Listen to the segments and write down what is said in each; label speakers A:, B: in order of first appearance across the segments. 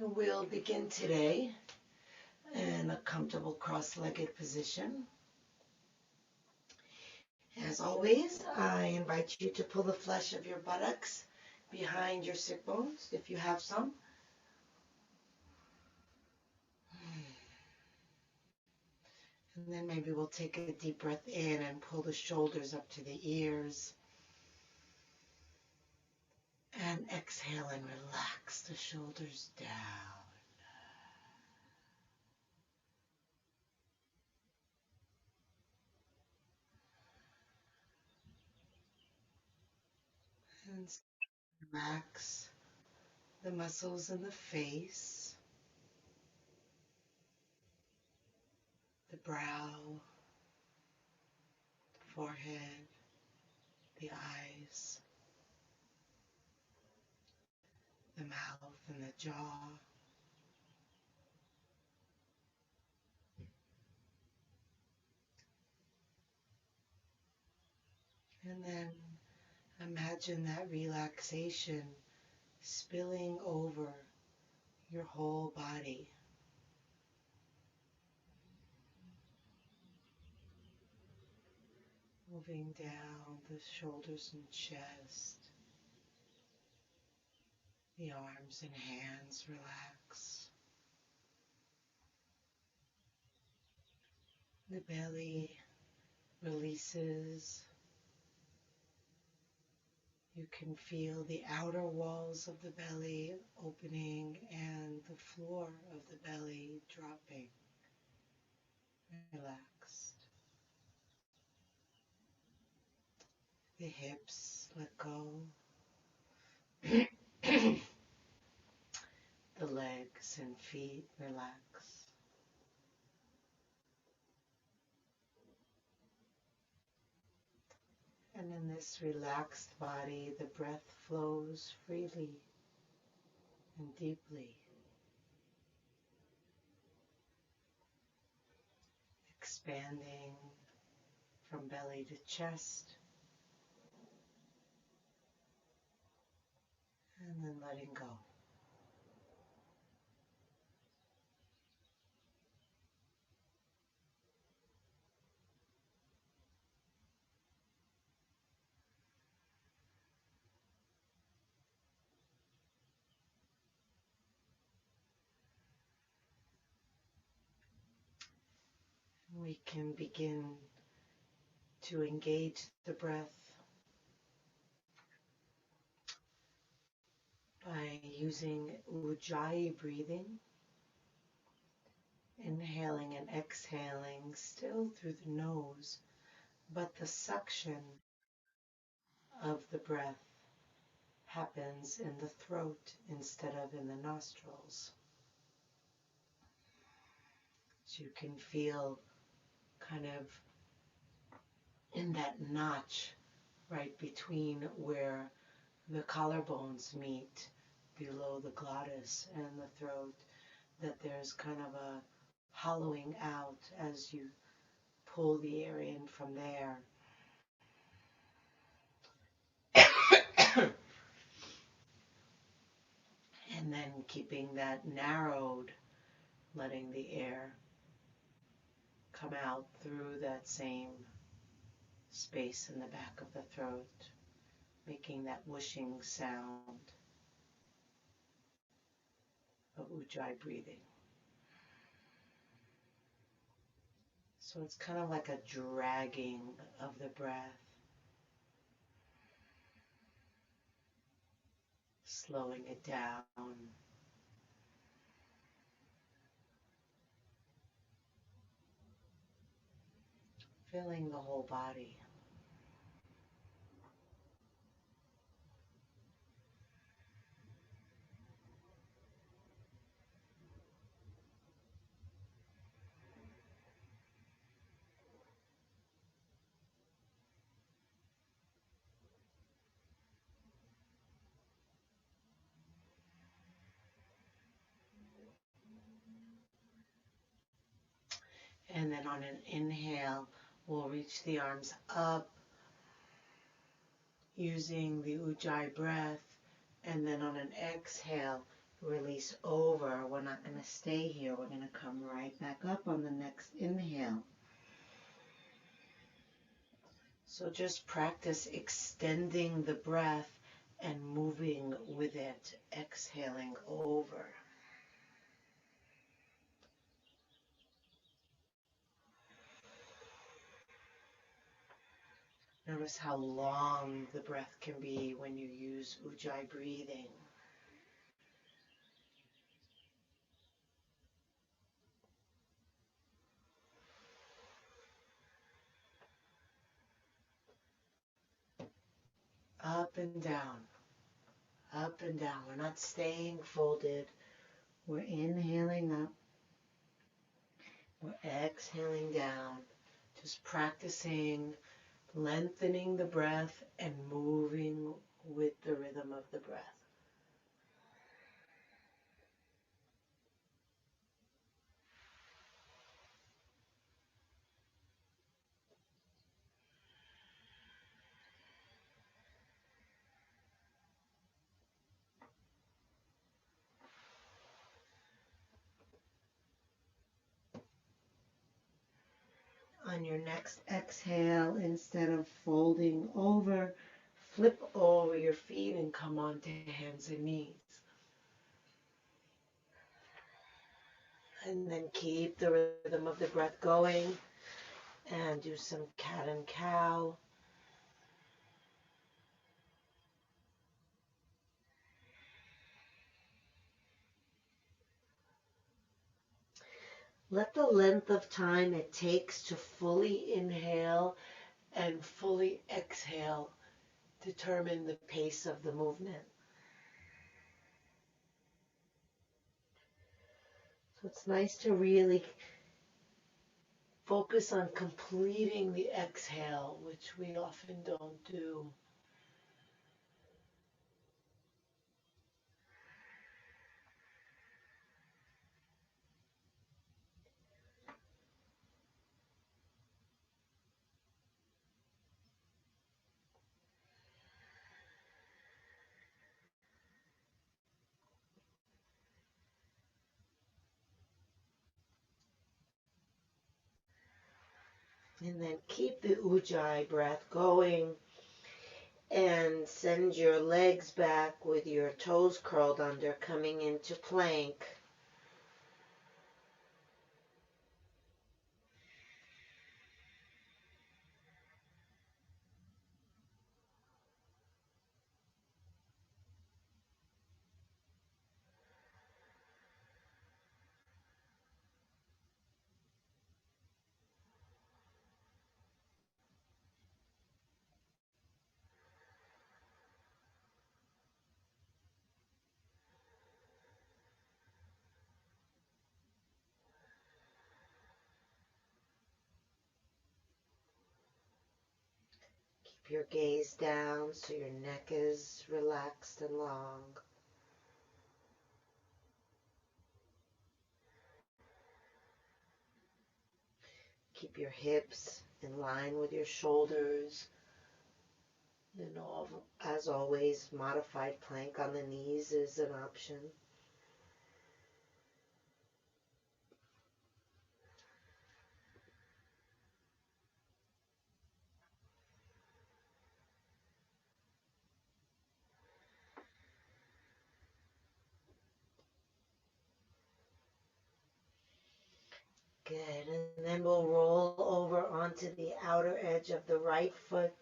A: We'll begin today in a comfortable cross-legged position. As always, I invite you to pull the flesh of your buttocks behind your sit bones, if you have some. And then maybe we'll take a deep breath in and pull the shoulders up to the ears. And exhale and relax the shoulders down. And relax the muscles in the face, the brow, the forehead, the eyes, the mouth and the jaw. And then imagine that relaxation spilling over your whole body. Moving down the shoulders and chest. The arms and hands relax. The belly releases. You can feel the outer walls of the belly opening and the floor of the belly dropping. Relaxed. The hips let go. The legs and feet relax. And in this relaxed body, the breath flows freely and deeply, expanding from belly to chest, and then letting go. We can begin to engage the breath by using Ujjayi breathing, inhaling and exhaling still through the nose, but the suction of the breath happens in the throat instead of in the nostrils. So you can feel kind of in that notch right between where the collarbones meet below the glottis and the throat, that there's kind of a hollowing out as you pull the air in from there. And then keeping that narrowed, letting the air come out through that same space in the back of the throat, making that whooshing sound of Ujjayi breathing. So it's kind of like a dragging of the breath, slowing it down. Filling the whole body. And then on an inhale, we'll reach the arms up using the Ujjayi breath. And then on an exhale, release over. We're not going to stay here. We're going to come right back up on the next inhale. So just practice extending the breath and moving with it, exhaling over. Notice how long the breath can be when you use Ujjayi breathing. Up and down, up and down. We're not staying folded. We're inhaling up. We're exhaling down. Just practicing lengthening the breath and moving with the rhythm of the breath. On your next exhale, instead of folding over, flip over your feet and come onto hands and knees. And then keep the rhythm of the breath going and do some cat and cow. Let the length of time it takes to fully inhale and fully exhale determine the pace of the movement. So it's nice to really focus on completing the exhale, which we often don't do. And then keep the Ujjayi breath going and send your legs back with your toes curled under, coming into plank. Keep your gaze down so your neck is relaxed and long. Keep your hips in line with your shoulders. And as always, modified plank on the knees is an option. Good, and then we'll roll over onto the outer edge of the right foot.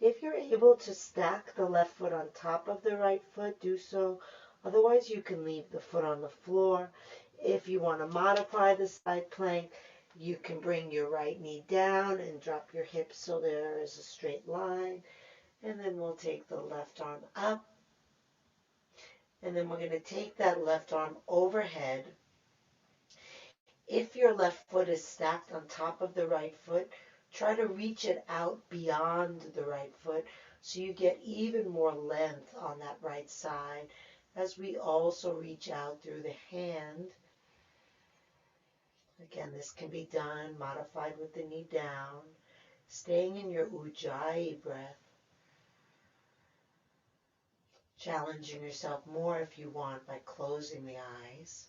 A: If you're able to stack the left foot on top of the right foot, do so. Otherwise, you can leave the foot on the floor. If you want to modify the side plank, you can bring your right knee down and drop your hips so there is a straight line. And then we'll take the left arm up. And then we're going to take that left arm overhead. If your left foot is stacked on top of the right foot, try to reach it out beyond the right foot so you get even more length on that right side as we also reach out through the hand. Again, this can be done modified with the knee down, staying in your Ujjayi breath. challenging yourself more if you want by closing the eyes.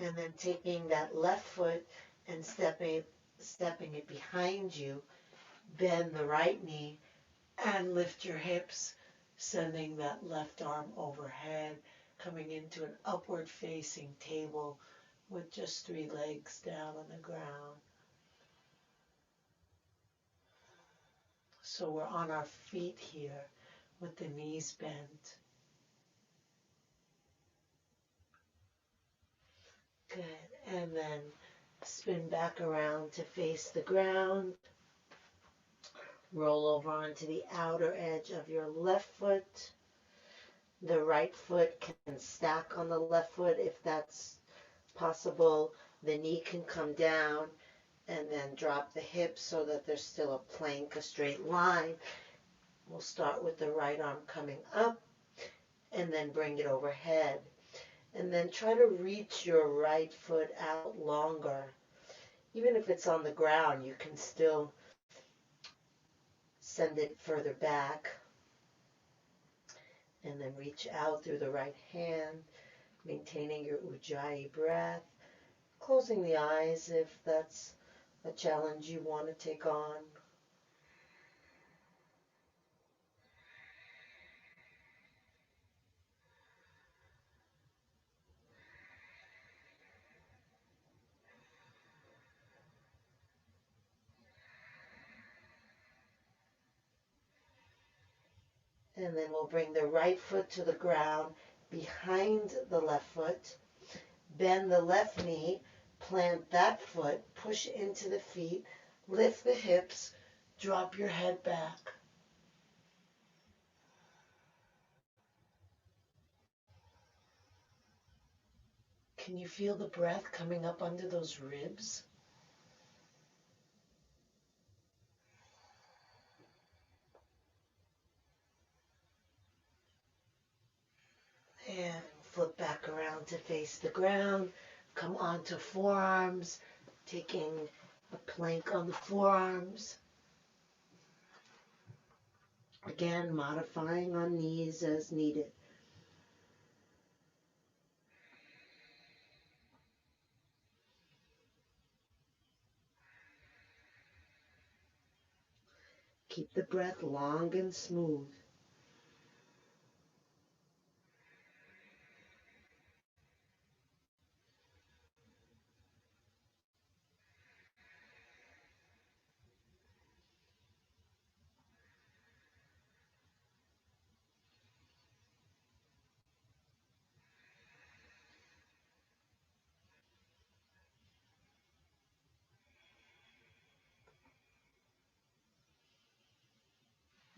A: And then taking that left foot and stepping it behind you, bend the right knee and lift your hips, sending that left arm overhead, coming into an upward facing table with just 3 legs down on the ground. So we're on our feet here with the knees bent. Good. And then spin back around to face the ground. Roll over onto the outer edge of your left foot. The right foot can stack on the left foot if that's possible. The knee can come down and then drop the hips so that there's still a plank, a straight line. We'll start with the right arm coming up and then bring it overhead. And then try to reach your right foot out longer. Even if it's on the ground, you can still send it further back. And then reach out through the right hand, maintaining your Ujjayi breath. Closing the eyes if that's a challenge you want to take on. And then we'll bring the right foot to the ground behind the left foot. Bend the left knee, plant that foot, push into the feet, lift the hips, drop your head back. Can you feel the breath coming up under those ribs? And flip back around to face the ground. Come onto forearms, taking a plank on the forearms. Again, modifying on knees as needed. Keep the breath long and smooth.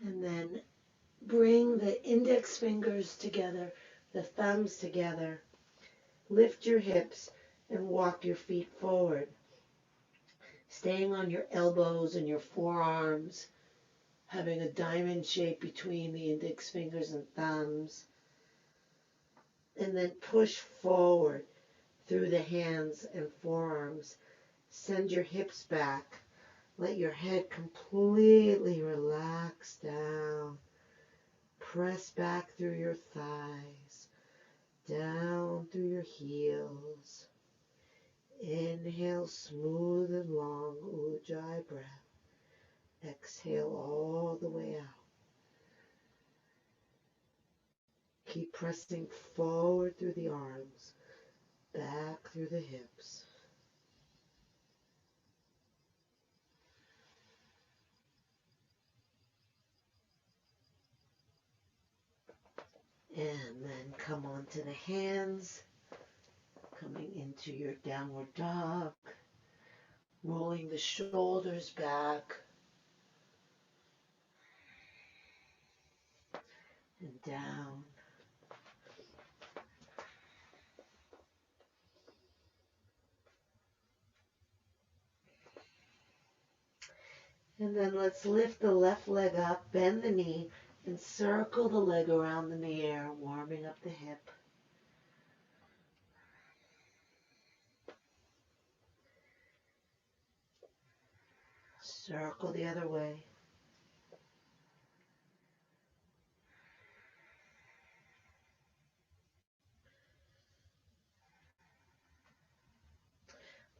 A: And then bring the index fingers together, the thumbs together. Lift your hips and walk your feet forward. Staying on your elbows and your forearms, having a diamond shape between the index fingers and thumbs. And then push forward through the hands and forearms. Send your hips back. Let your head completely relax down. Press back through your thighs, down through your heels. Inhale, smooth and long Ujjayi breath. Exhale all the way out. Keep pressing forward through the arms, back through the hips. And then come onto the hands, coming into your downward dog, rolling the shoulders back and down. And then let's lift the left leg up, bend the knee, and circle the leg around in the air, warming up the hip. Circle the other way.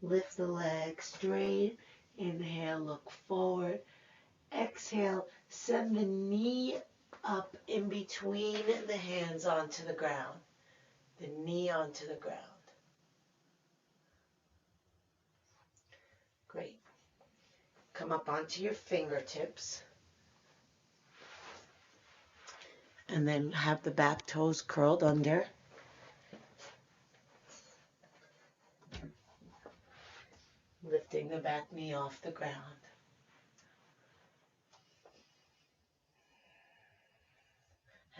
A: Lift the leg straight. Inhale, look forward. Exhale, send the knee up in between the hands onto the ground. The knee onto the ground. Great. Come up onto your fingertips. And then have the back toes curled under. Lifting the back knee off the ground.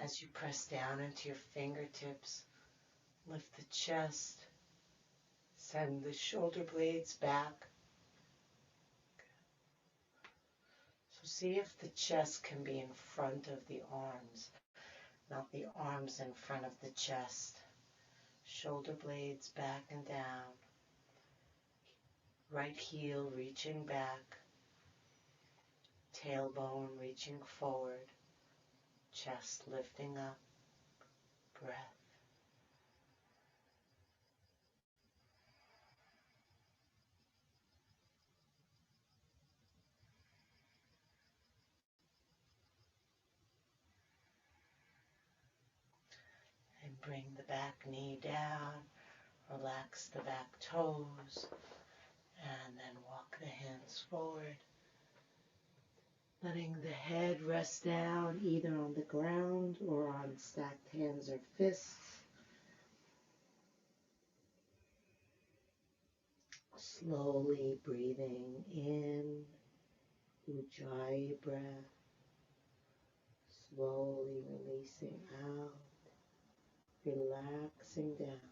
A: As you press down into your fingertips, lift the chest, send the shoulder blades back. So see if the chest can be in front of the arms, not the arms in front of the chest. Shoulder blades back and down. Right heel reaching back. Tailbone reaching forward. Chest lifting up. Breath. And bring the back knee down. Relax the back toes. And then walk the hands forward. Letting the head rest down either on the ground or on stacked hands or fists. Slowly breathing in, Ujjayi breath. Slowly releasing out, relaxing down.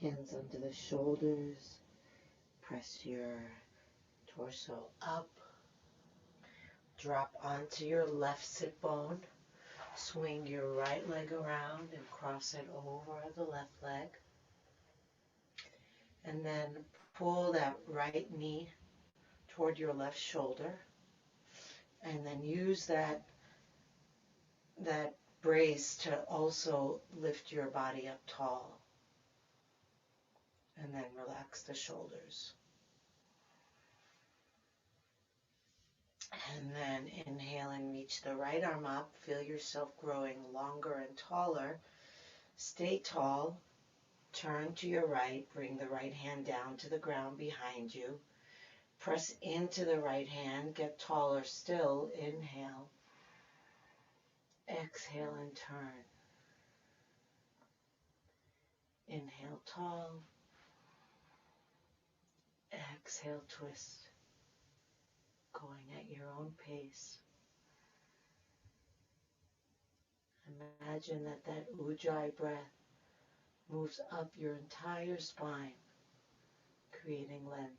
A: Hands under the shoulders. Press your torso up. Drop onto your left sit bone. Swing your right leg around and cross it over the left leg. And then pull that right knee toward your left shoulder. And then use that brace to also lift your body up tall. And then relax the shoulders. And then inhale and reach the right arm up. Feel yourself growing longer and taller. Stay tall. Turn to your right. Bring the right hand down to the ground behind you. Press into the right hand. Get taller still. Inhale. Exhale and turn. Inhale tall. Exhale twist. Going at your own pace. Imagine that Ujjayi breath moves up your entire spine, creating length.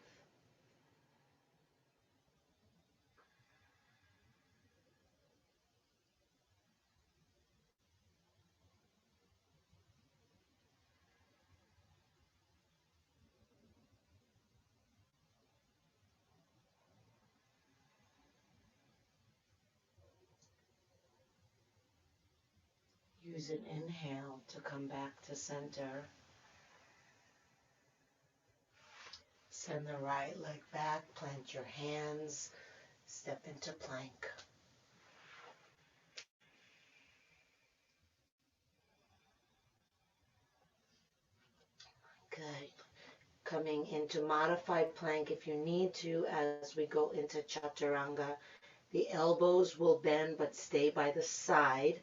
A: Use an inhale to come back to center. Send the right leg back, plant your hands, step into plank. Good. Coming into modified plank if you need to as we go into Chaturanga. The elbows will bend but stay by the side,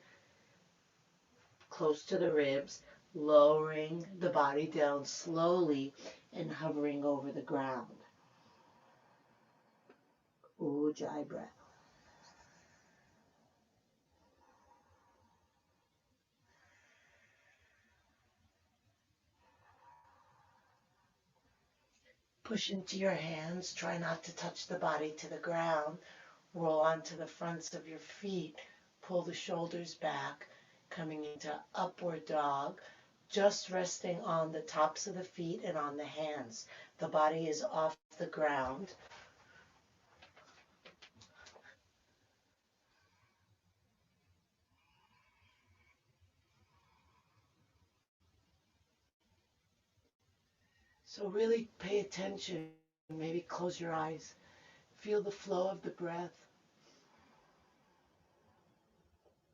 A: close to the ribs, lowering the body down slowly and hovering over the ground. Ujjayi breath. Push into your hands. Try not to touch the body to the ground. Roll onto the fronts of your feet. Pull the shoulders back, coming into upward dog, just resting on the tops of the feet and on the hands. The body is off the ground. So really pay attention. Maybe close your eyes. Feel the flow of the breath,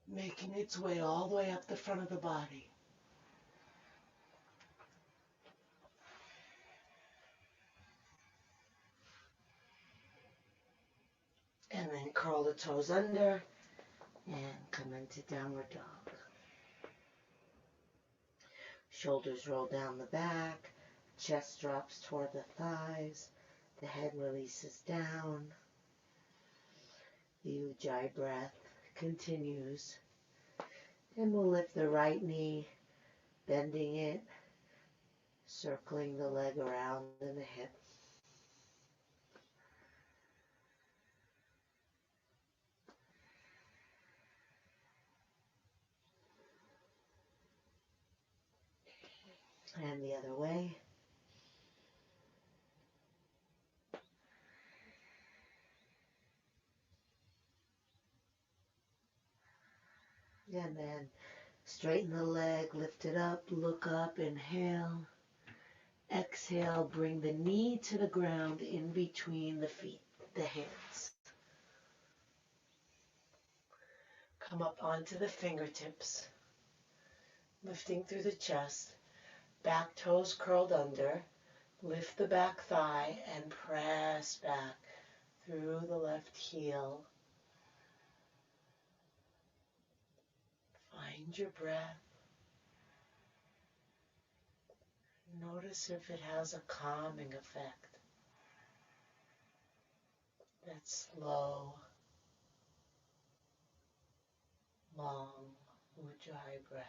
A: making its way all the way up the front of the body. And then curl the toes under and come into downward dog. Shoulders roll down the back, chest drops toward the thighs, the head releases down. The Ujjayi breath continues. And we'll lift the right knee, bending it, circling the leg around in the hip. And the other way. And then straighten the leg, lift it up, look up, inhale. Exhale, bring the knee to the ground in between the feet, the hands. Come up onto the fingertips, lifting through the chest, back toes curled under. Lift the back thigh and press back through the left heel. Find your breath. Notice if it has a calming effect. That slow, long Ujjayi breath.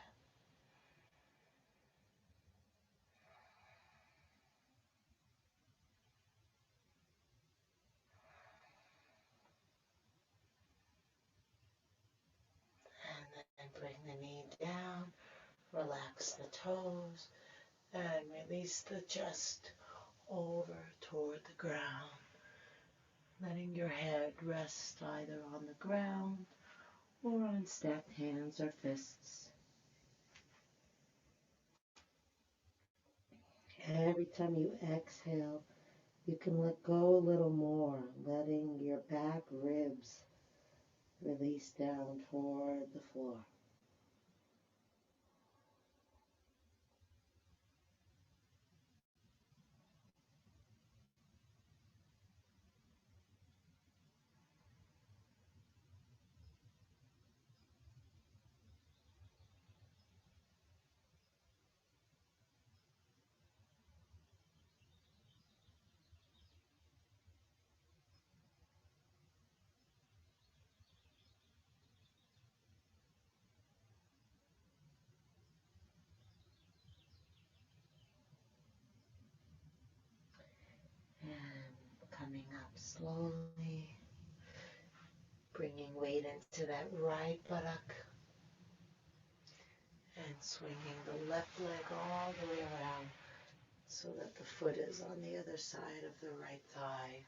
A: And then bring the knee down, relax the toes, and release the chest over toward the ground. Letting your head rest either on the ground or on stacked hands or fists. Every time you exhale, you can let go a little more, letting your back ribs release down toward the floor. And coming up slowly, bringing weight into that right buttock and swinging the left leg all the way around so that the foot is on the other side of the right thigh.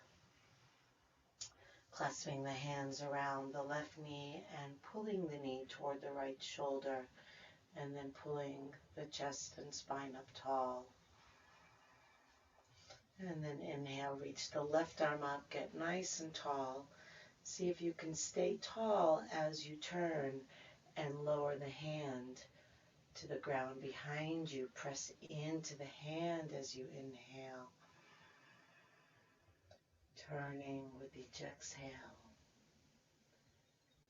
A: Clasping the hands around the left knee and pulling the knee toward the right shoulder, and then pulling the chest and spine up tall. And then inhale, reach the left arm up, get nice and tall. See if you can stay tall as you turn and lower the hand to the ground behind you. Press into the hand as you inhale. Turning with each exhale.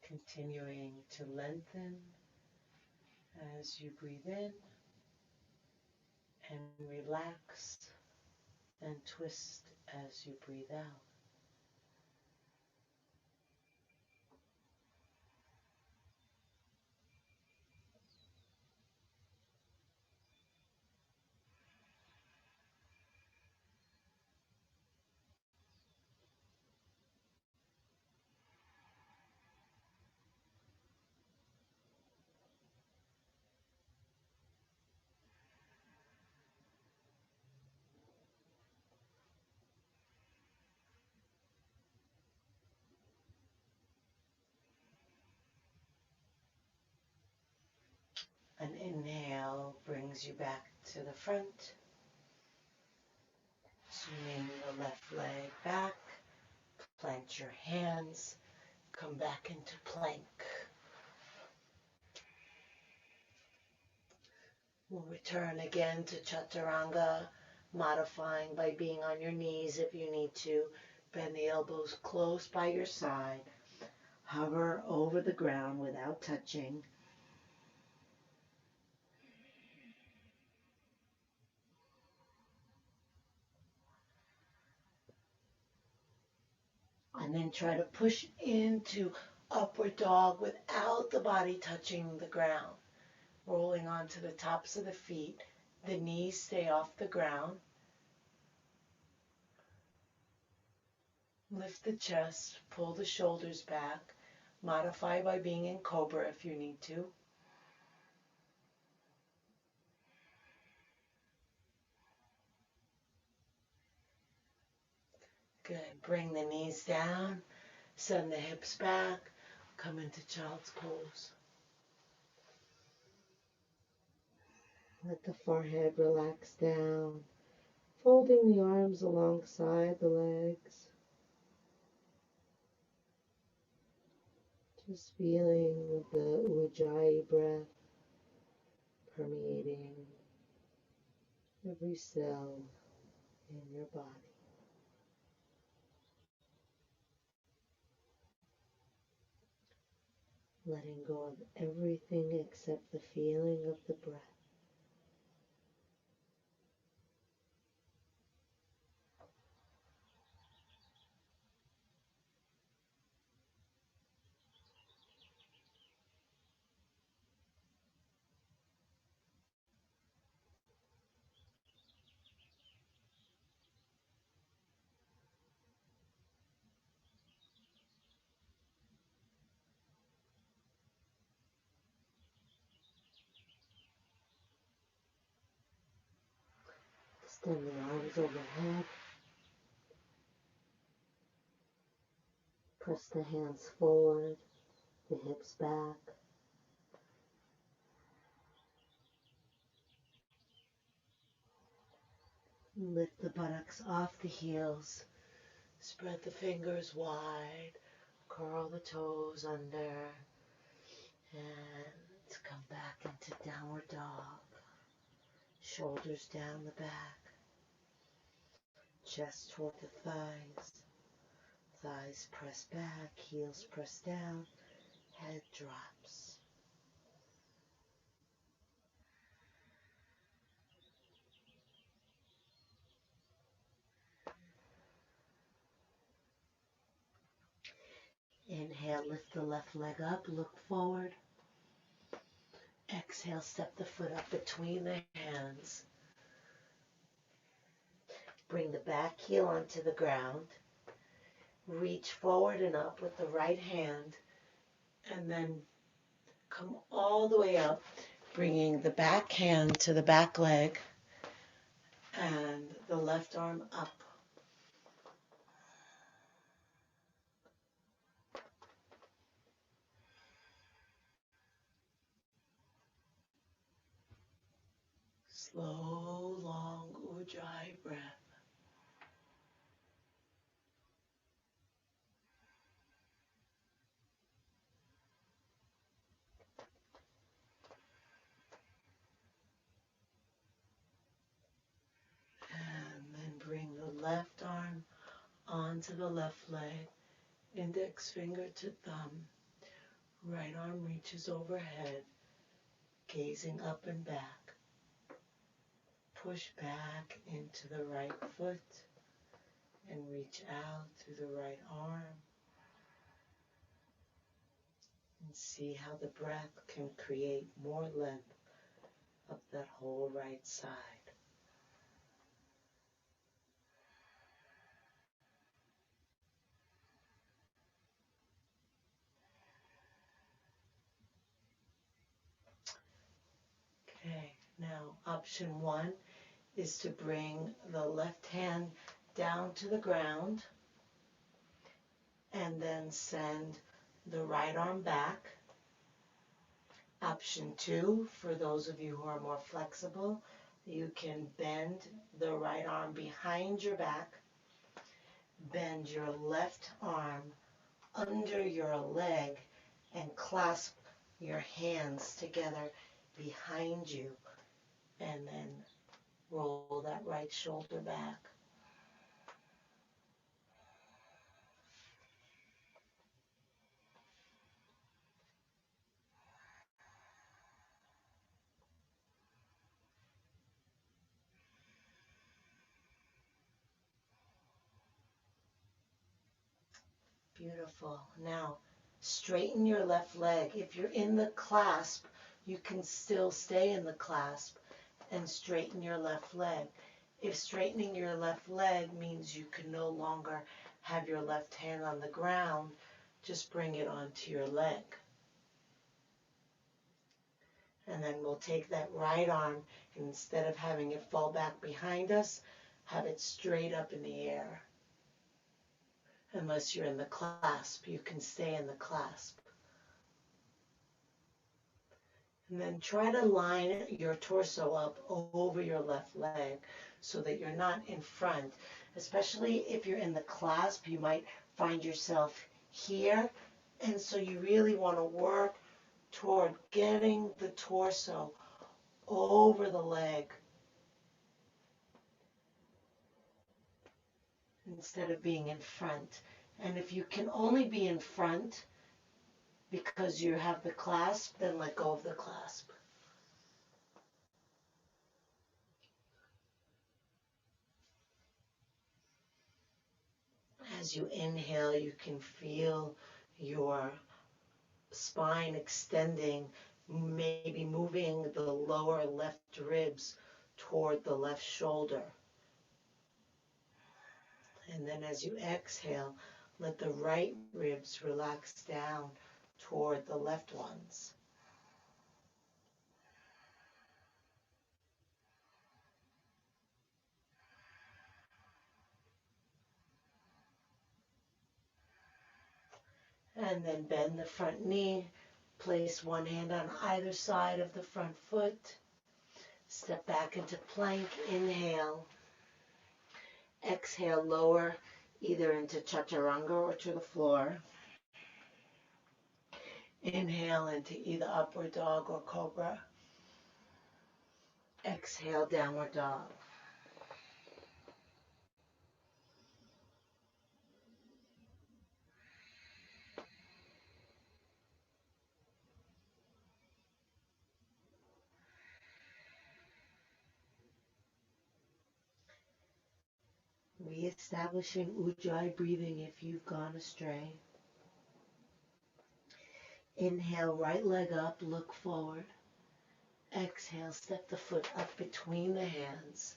A: Continuing to lengthen as you breathe in and relax and twist as you breathe out. An inhale brings you back to the front. Swing the left leg back. Plant your hands. Come back into plank. We'll return again to Chaturanga, modifying by being on your knees if you need to. Bend the elbows close by your side. Hover over the ground without touching. And then try to push into upward dog without the body touching the ground. Rolling onto the tops of the feet. The knees stay off the ground. Lift the chest, pull the shoulders back. Modify by being in cobra if you need to. Good. Bring the knees down. Send the hips back. Come into child's pose. Let the forehead relax down. Folding the arms alongside the legs. Just feeling the Ujjayi breath permeating every cell in your body. Letting go of everything except the feeling of the breath. Extend the arms overhead. Press the hands forward, the hips back. Lift the buttocks off the heels. Spread the fingers wide. Curl the toes under. And come back into downward dog. Shoulders down the back. Chest toward the thighs. Thighs press back. Heels press down. Head drops. Inhale, lift the left leg up, look forward. Exhale, step the foot up between the hands. Bring the back heel onto the ground. Reach forward and up with the right hand. And then come all the way up, bringing the back hand to the back leg and the left arm up. Slow, long Ujjayi breath. And then bring the left arm onto the left leg. Index finger to thumb. Right arm reaches overhead, gazing up and back. push back into the right foot and reach out through the right arm. And see how the breath can create more length up that whole right side. Okay, now option one is to bring the left hand down to the ground and then send the right arm back. Option two, for those of you who are more flexible, you can bend the right arm behind your back, bend your left arm under your leg, and clasp your hands together behind you, and then roll that right shoulder back. Beautiful. Now, straighten your left leg. If you're in the clasp, you can still stay in the clasp and straighten your left leg. If straightening your left leg means you can no longer have your left hand on the ground, just bring it onto your leg. And then we'll take that right arm, and instead of having it fall back behind us, have it straight up in the air. Unless you're in the clasp, you can stay in the clasp. And then try to line your torso up over your left leg so that you're not in front. Especially if you're in the clasp, you might find yourself here. And so you really want to work toward getting the torso over the leg instead of being in front. And if you can only be in front because you have the clasp, then let go of the clasp. As you inhale, you can feel your spine extending, maybe moving the lower left ribs toward the left shoulder. And then as you exhale, let the right ribs relax down toward the left ones. And then bend the front knee. Place one hand on either side of the front foot. Step back into plank. Inhale. Exhale, lower either into chaturanga or to the floor. Inhale into either upward dog or cobra. Exhale, downward dog. Reestablishing Ujjayi breathing if you've gone astray. Inhale, right leg up, look forward. Exhale, step the foot up between the hands.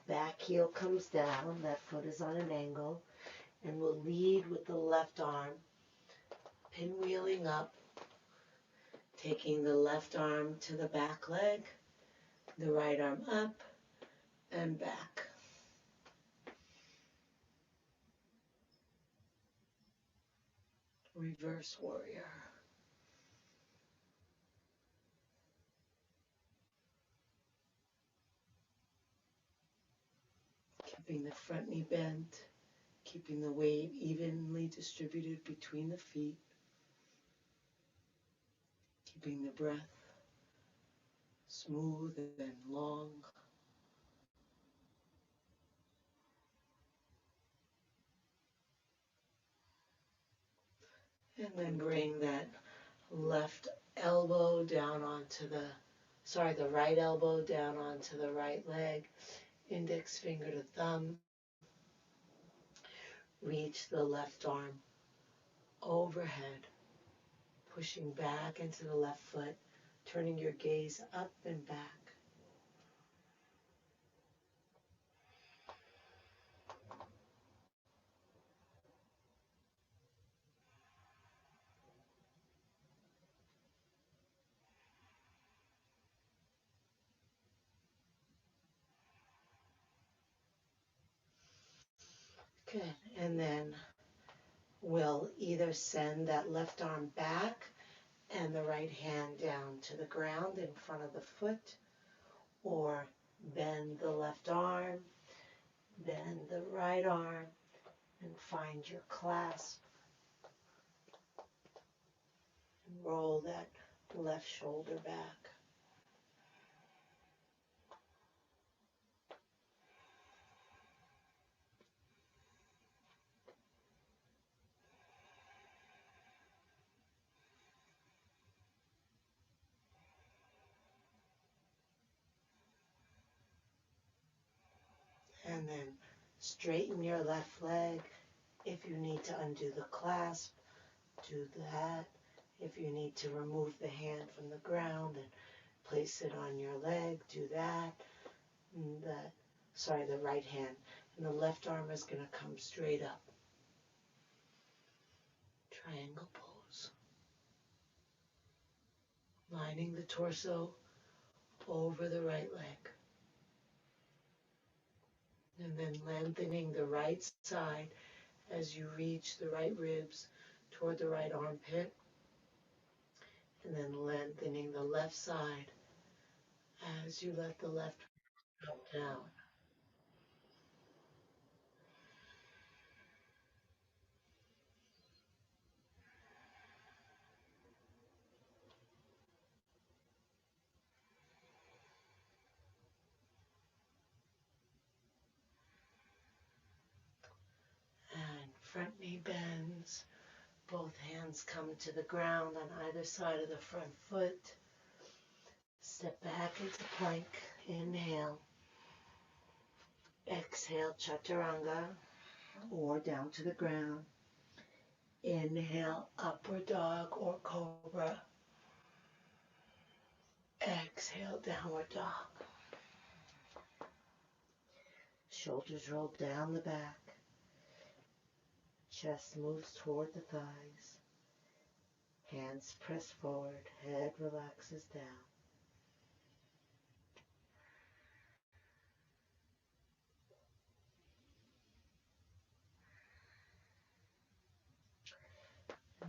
A: Back heel comes down, that foot is on an angle, and we'll lead with the left arm, pinwheeling up, taking the left arm to the back leg, the right arm up and back. Reverse warrior. Keeping the front knee bent, keeping the weight evenly distributed between the feet, keeping the breath smooth and long. And then bring that left elbow down onto the the right elbow down onto the right leg, index finger to thumb. Reach the left arm overhead, pushing back into the left foot, turning your gaze up and back. Good. And then we'll either send that left arm back and the right hand down to the ground in front of the foot, or bend the left arm, bend the right arm, and find your clasp. And roll that left shoulder back. And then straighten your left leg. If you need to undo the clasp, do that. If you need to remove the hand from the ground and place it on your leg, do that. The right hand. And the left arm is going to come straight up. Triangle pose. Lining the torso over the right leg. And then lengthening the right side as you reach the right ribs toward the right armpit. And then lengthening the left side as you let the left drop down. And front knee bends. Both hands come to the ground on either side of the front foot. Step back into plank. Inhale. Exhale, chaturanga, or down to the ground. Inhale, upward dog or cobra. Exhale, downward dog. Shoulders roll down the back. Chest moves toward the thighs. Hands press forward. Head relaxes down.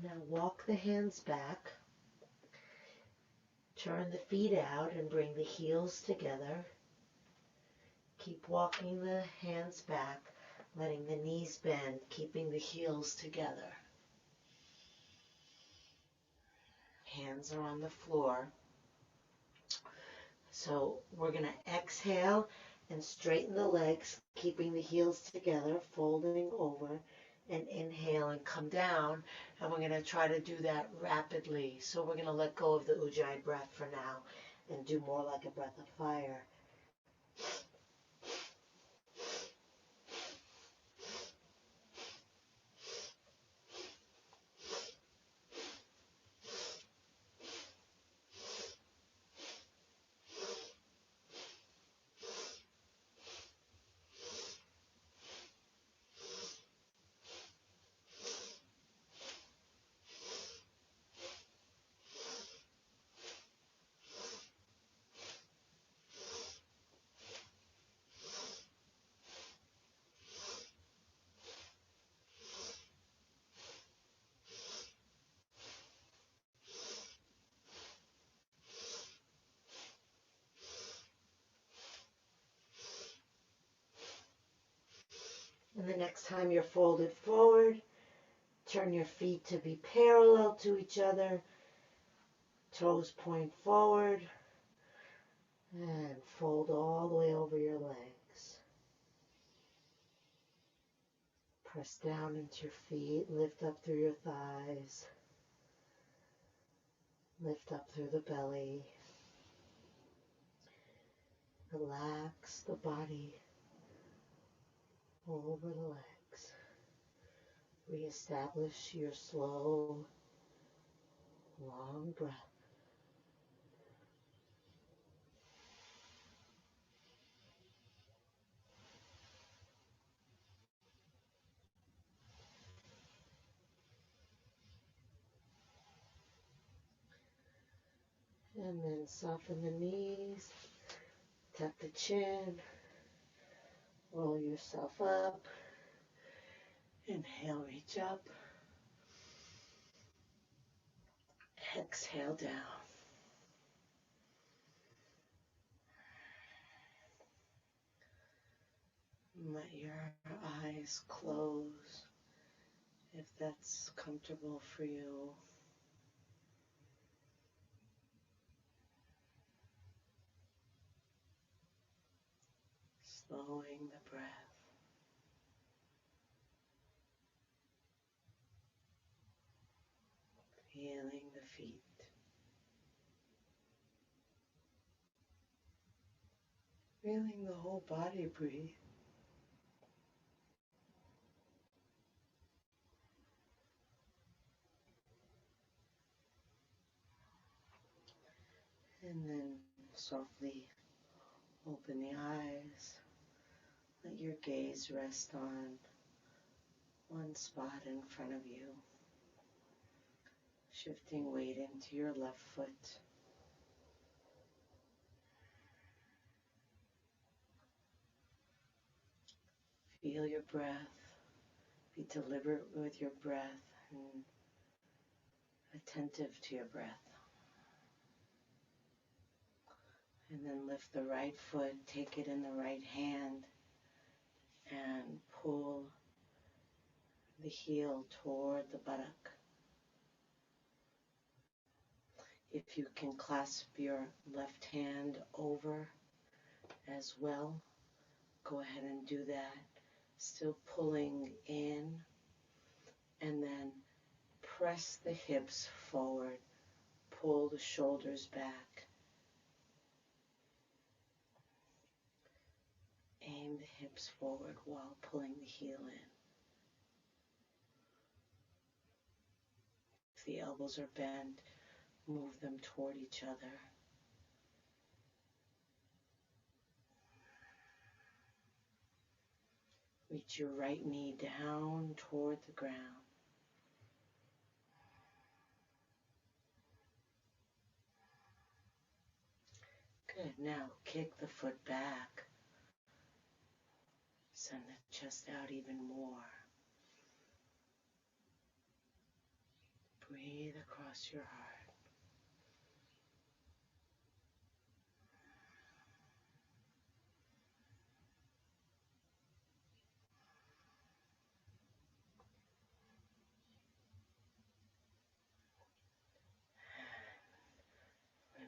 A: Now walk the hands back. Turn the feet out and bring the heels together. Keep walking the hands back, letting the knees bend, keeping the heels together. Hands are on the floor. So we're going to exhale and straighten the legs, keeping the heels together, folding over, and inhale and come down. And we're going to try to do that rapidly. So we're going to let go of the Ujjayi breath for now and do more like a breath of fire. And the next time you're folded forward, turn your feet to be parallel to each other. Toes point forward. And fold all the way over your legs. Press down into your feet. Lift up through your thighs. Lift up through the belly. Relax the body over the legs. Reestablish your slow, long breath. And then soften the knees, tuck the chin, roll yourself up. Inhale, reach up. Exhale down. Let your eyes close if that's comfortable for you. Slowing the breath. Feeling the feet. Feeling the whole body breathe. And then softly open the eyes. Let your gaze rest on one spot in front of you. Shifting weight into your left foot. Feel your breath. Be deliberate with your breath and attentive to your breath. And then lift the right foot, take it in the right hand, and pull the heel toward the buttock. If you can clasp your left hand over as well, go ahead and do that. Still pulling in, and then press the hips forward, pull the shoulders back. Aim the hips forward while pulling the heel in. If the elbows are bent, move them toward each other. Reach your right knee down toward the ground. Good. Now kick the foot back. Send the chest out even more. Breathe across your heart.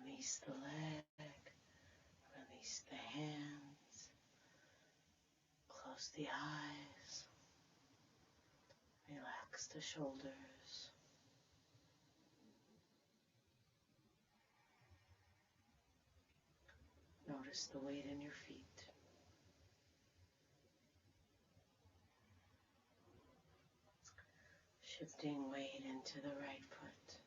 A: Release the leg. Release the hands. Close the eyes. Relax the shoulders. Notice the weight in your feet. Shifting weight into the right foot.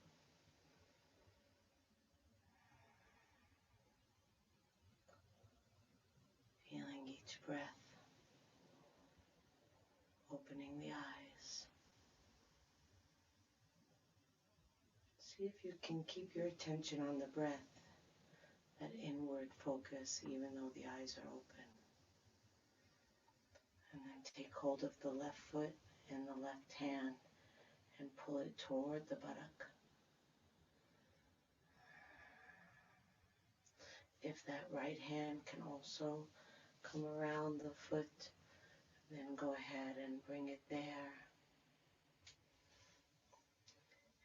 A: Feeling each breath. Opening the eyes. See if you can keep your attention on the breath, that inward focus, even though the eyes are open. And then take hold of the left foot in the left hand and pull it toward the buttock. If that right hand can also come around the foot, then go ahead and bring it there.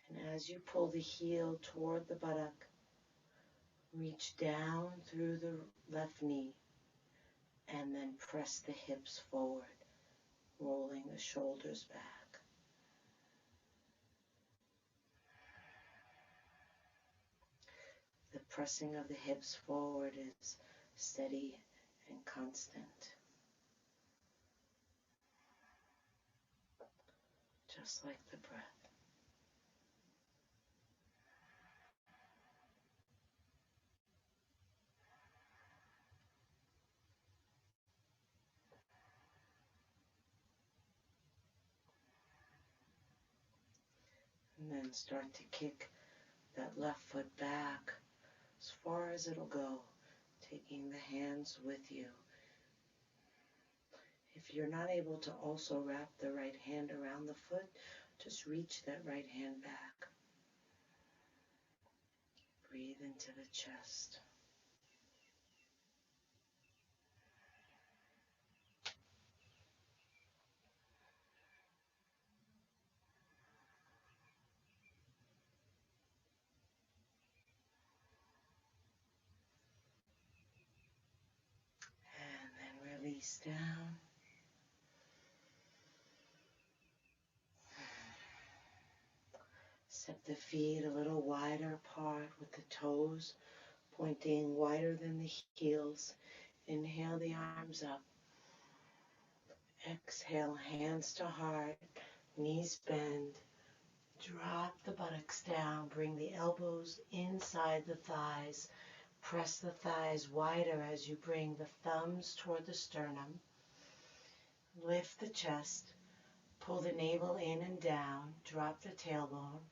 A: And as you pull the heel toward the buttock, reach down through the left knee and then press the hips forward, rolling the shoulders back. The pressing of the hips forward is steady and constant, just like the breath. And then start to kick that left foot back as far as it'll go, taking the hands with you. If you're not able to also wrap the right hand around the foot, just reach that right hand back. Breathe into the chest. And then release down. Step the feet a little wider apart with the toes pointing wider than the heels. Inhale the arms up. Exhale, hands to heart, knees bend. Drop the buttocks down. Bring the elbows inside the thighs. Press the thighs wider as you bring the thumbs toward the sternum. Lift the chest. Pull the navel in and down. Drop the tailbone.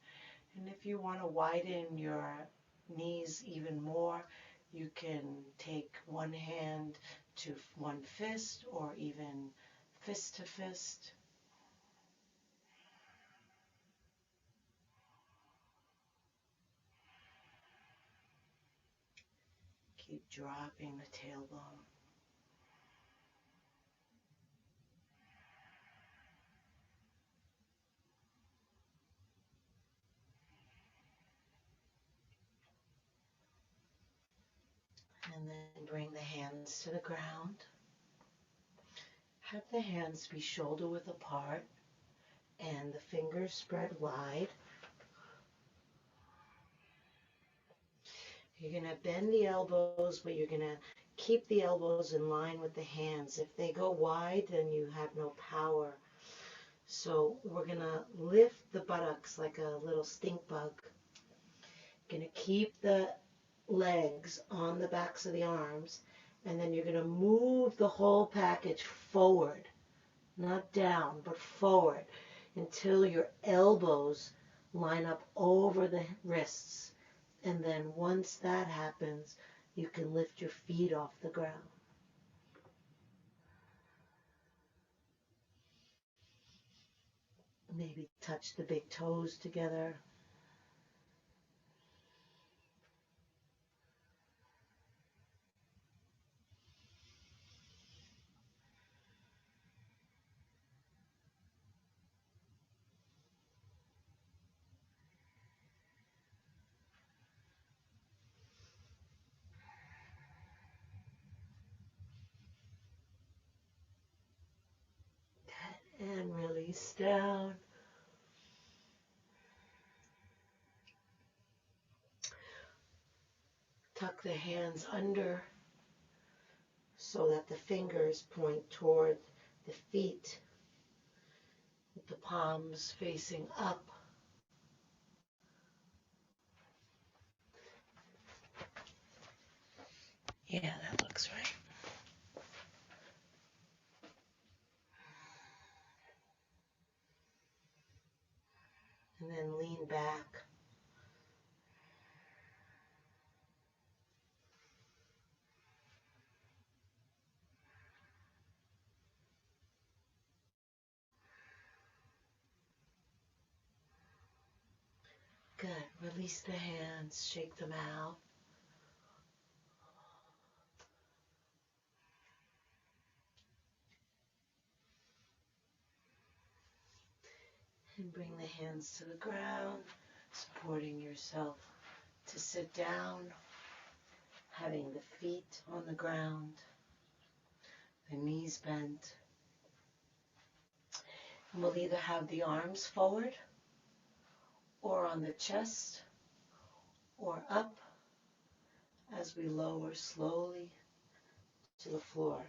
A: And if you want to widen your knees even more, you can take one hand to one fist or even fist to fist. Keep dropping the tailbone. And then bring the hands to the ground. Have the hands be shoulder width apart and the fingers spread wide. You're going to bend the elbows, but you're going to keep the elbows in line with the hands. If they go wide, then you have no power. So we're going to lift the buttocks like a little stink bug. Going to keep the legs on the backs of the arms, and then you're going to move the whole package forward, not down, but forward until your elbows line up over the wrists. And then once that happens, you can lift your feet off the ground. Maybe touch the big toes together. And release down. Tuck the hands under so that the fingers point toward the feet, with the palms facing up. Yeah, that looks right. And then lean back. Good. Release the hands, shake them out. And bring the hands to the ground, supporting yourself to sit down, having the feet on the ground, the knees bent. And we'll either have the arms forward or on the chest or up as we lower slowly the floor.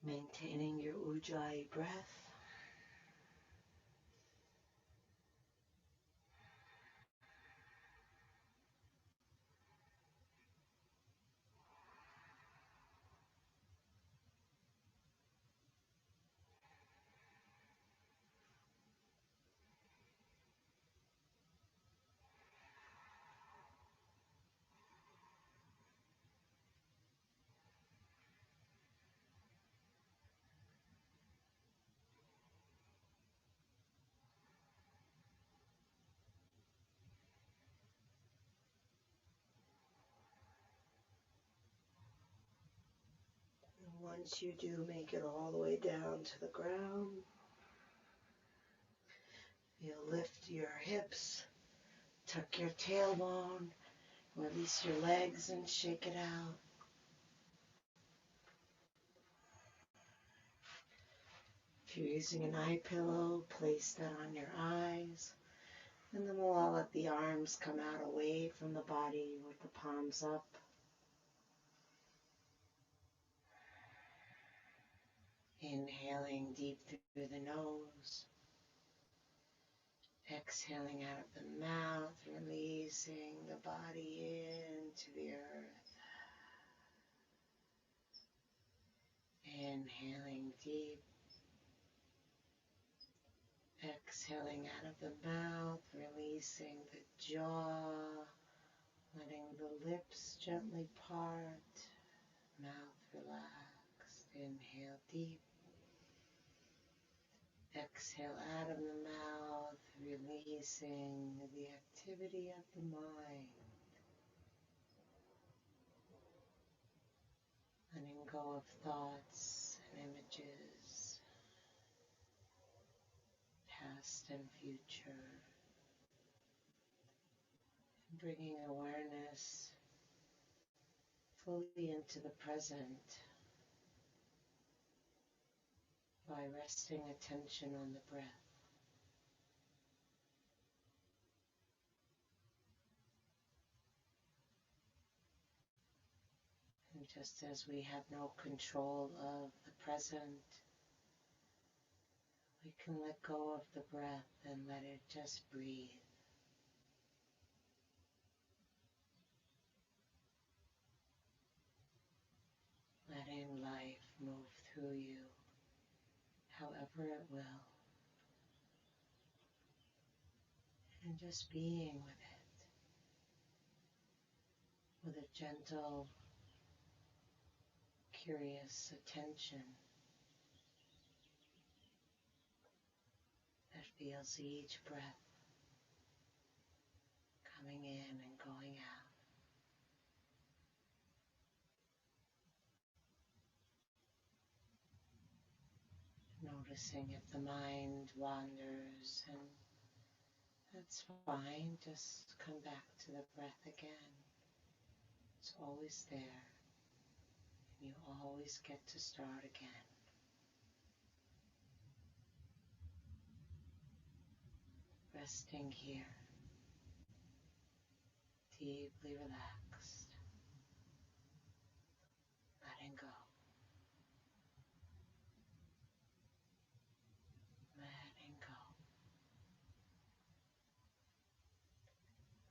A: Maintaining your Ujjayi breath. Once you do make it all the way down to the ground, you'll lift your hips, tuck your tailbone, release your legs and shake it out. If you're using an eye pillow, place that on your eyes. And then we'll all let the arms come out away from the body with the palms up. Inhaling deep through the nose. Exhaling out of the mouth, releasing the body into the earth. Inhaling deep. Exhaling out of the mouth, releasing the jaw, letting the lips gently part, mouth relaxed. Inhale deep. Exhale out of the mouth, releasing the activity of the mind. Letting go of thoughts and images, past and future. Bringing awareness fully into the present by resting attention on the breath. And just as we have no control of the present, we can let go of the breath and let it just breathe. Letting life move through you however it will. And just being with a gentle, curious attention that feels each breath coming in and going out. Noticing if the mind wanders, and that's fine, just come back to the breath again. It's always there, and you always get to start again. Resting here, deeply relaxed, letting go, letting go,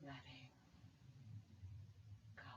A: letting go.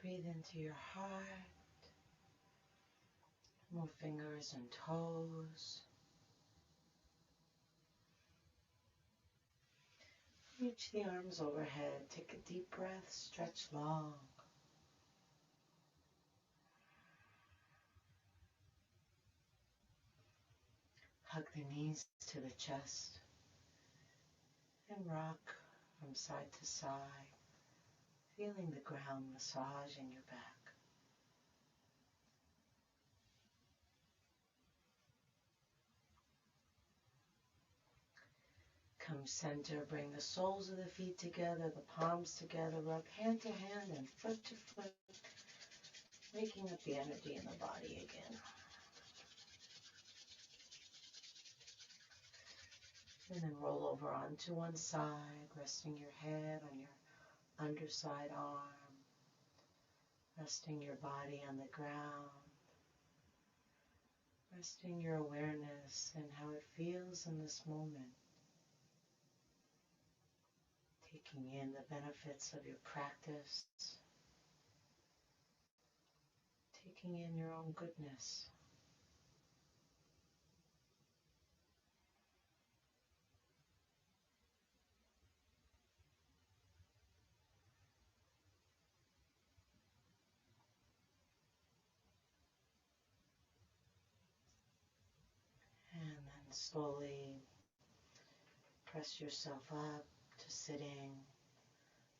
A: Breathe into your heart. Move fingers and toes. Reach the arms overhead. Take a deep breath. Stretch long. Hug the knees to the chest and rock from side to side, feeling the ground massaging your back. Come center, bring the soles of the feet together, the palms together, rub hand to hand and foot to foot, waking up the energy in the body again. And then roll over onto one side, resting your head on your underside arm, resting your body on the ground, resting your awareness and how it feels in this moment. Taking in the benefits of your practice, taking in your own goodness. And then slowly press yourself up to sitting.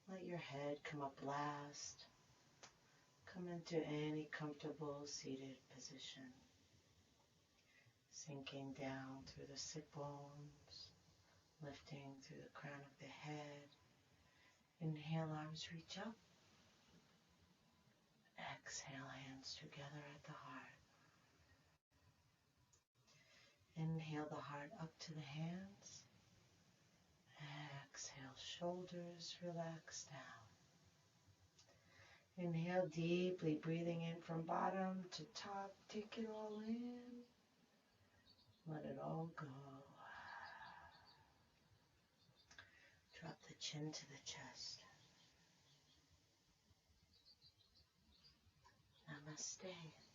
A: Let your head come up last. Come into any comfortable seated position. Sinking down through the sit bones, lifting through the crown of the head. Inhale, arms reach up. Exhale, hands together at the heart. Inhale the heart up to the hands. Exhale, shoulders relax down. Inhale deeply, breathing in from bottom to top. Take it all in. Let it all go. Drop the chin to the chest. Namaste.